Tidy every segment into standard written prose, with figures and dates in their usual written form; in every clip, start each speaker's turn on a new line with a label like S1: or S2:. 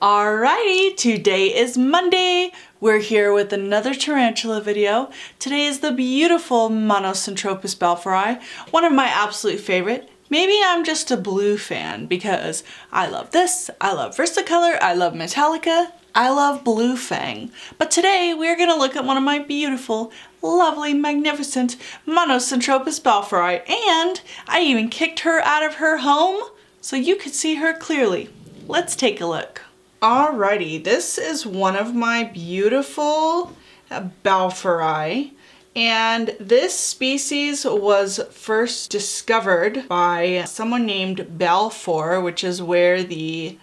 S1: Alrighty, today is Monday. We're here with another tarantula video. Today is the beautiful Monocentropas balfouri, one of my absolute favorite. Maybe I'm just a blue fan because I love this, I love Versicolor, I love Metallica, I love Blue Fang. But today we're going to look at one of my beautiful, lovely, magnificent Monocentropas balfouri, and I even kicked her out of her home so you could see her clearly. Let's take a look. Alrighty, this is one of my beautiful balfouri, and this species was first discovered by someone named Balfour, which is where the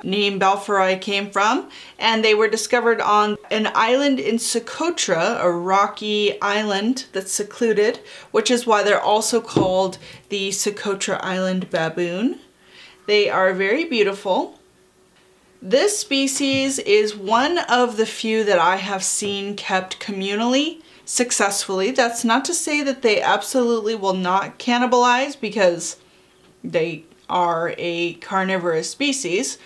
S1: name balfouri came from, and they were discovered on an island in Socotra, a rocky island that's secluded, which is why they're also called the Socotra Island baboon. They are very beautiful. This species is one of the few that I have seen kept communally successfully. That's not to say that they absolutely will not cannibalize, because they are a carnivorous species.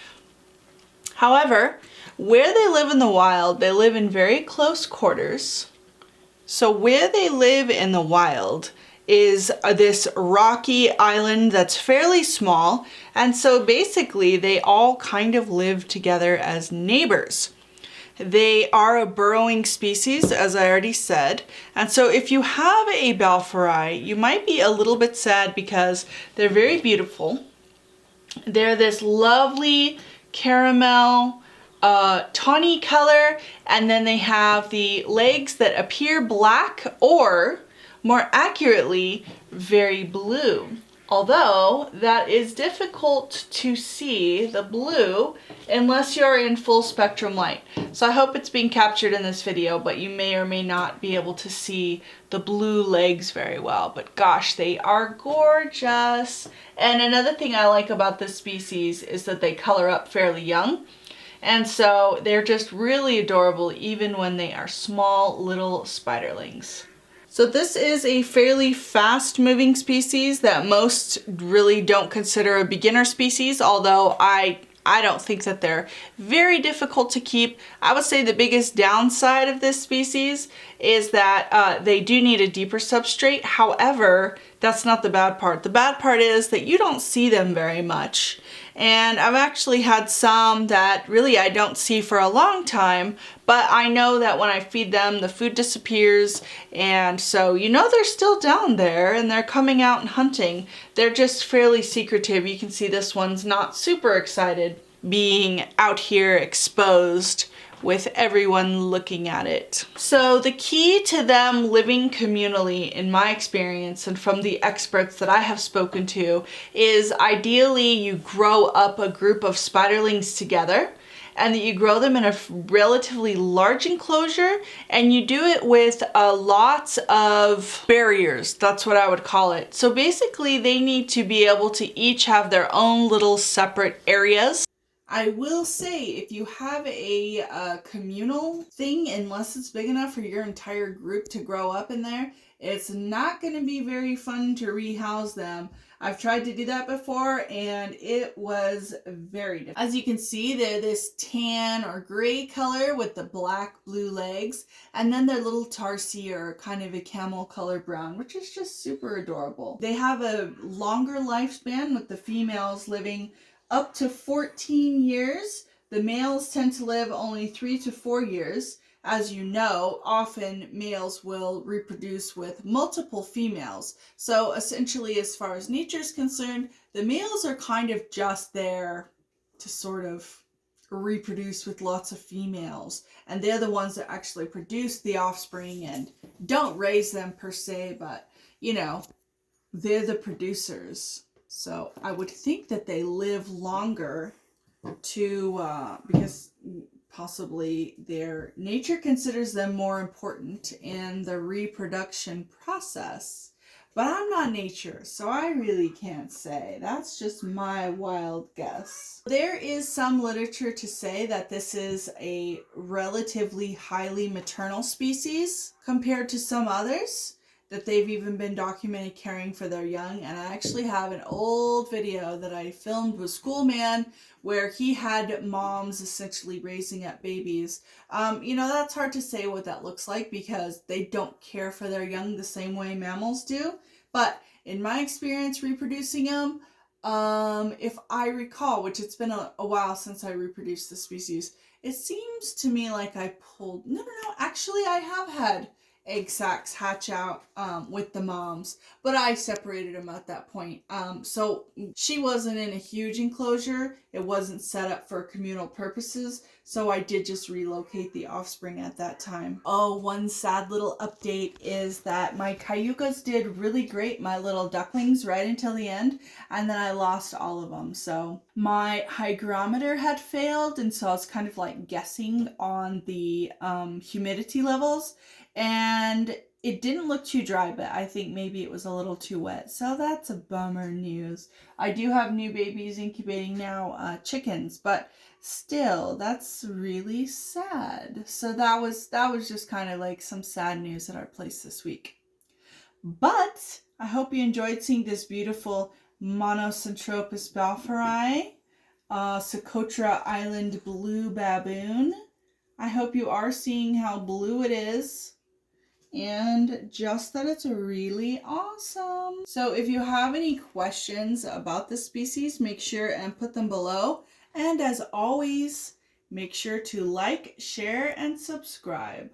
S1: However, where they live in the wild, they live in very close quarters. So where they live in the wild is this rocky island that's fairly small, and so basically they all kind of live together as neighbors. They are a burrowing species, as I already said, and so if you have a balfouri, you might be a little bit sad because they're very beautiful. They're this lovely caramel tawny color, and then they have the legs that appear black, or more accurately, very blue. Although that is difficult to see, the blue, unless you're in full spectrum light. So I hope it's being captured in this video, but you may or may not be able to see the blue legs very well. But gosh, they are gorgeous. And another thing I like about this species is that they color up fairly young. And so they're just really adorable even when they are small little spiderlings. So this is a fairly fast moving species that most really don't consider a beginner species, although I don't think that they're very difficult to keep. I would say the biggest downside of this species is that they do need a deeper substrate. However, that's not the bad part. The bad part is that you don't see them very much. And I've actually had some that really I don't see for a long time, but I know that when I feed them, the food disappears, and so you know they're still down there and they're coming out and hunting. They're just fairly secretive. You can see this one's not super excited being out here exposed with everyone looking at it. So the key to them living communally, in my experience and from the experts that I have spoken to, is ideally you grow up a group of spiderlings together, and that you grow them in a relatively large enclosure, and you do it with lots of barriers. That's what I would call it. So basically they need to be able to each have their own little separate areas. I will say, if you have a communal thing, unless it's big enough for your entire group to grow up in there, it's not going to be very fun to rehouse them. I've tried to do that before, and it was very difficult. As you can see, they're this tan or gray color with the black blue legs, and then their little tarsi are kind of a camel color brown, which is just super adorable. They have a longer lifespan, with the females living up to 14 years. The males tend to live only 3 to 4 years. As you know, often males will reproduce with multiple females. So essentially, as far as nature is concerned, the males are kind of just there to sort of reproduce with lots of females. And they're the ones that actually produce the offspring and don't raise them per se, but you know, they're the producers. So I would think that they live longer because possibly their nature considers them more important in the reproduction process. But I'm not nature, so I really can't say. That's just my wild guess. There is some literature to say that this is a relatively highly maternal species compared to some others. that they've even been documented caring for their young. And I actually have an old video that I filmed with Schoolman where he had moms essentially raising up babies. You know, that's hard to say what that looks like because they don't care for their young the same way mammals do. But in my experience reproducing them, if I recall, which it's been a while since I reproduced the species, it seems to me like I pulled, no, actually I have had egg sacs hatch out with the moms, but I separated them at that point. So she wasn't in a huge enclosure. It wasn't set up for communal purposes, so I did just relocate the offspring at that time. Oh, one sad little update is that my cayucas did really great, my little ducklings, right until the end, and then I lost all of them. So my hygrometer had failed, and so I was kind of like guessing on the humidity levels, and it didn't look too dry, but I think maybe it was a little too wet. So that's a bummer news. I do have new babies incubating now, chickens, but still, that's really sad. So that was just kind of like some sad news at our place this week. But I hope you enjoyed seeing this beautiful Monocentropus balfouri, Socotra Island blue baboon. I hope you are seeing how blue it is and just that it's really awesome. So if you have any questions about this species, make sure and put them below. And as always, make sure to like, share, and subscribe.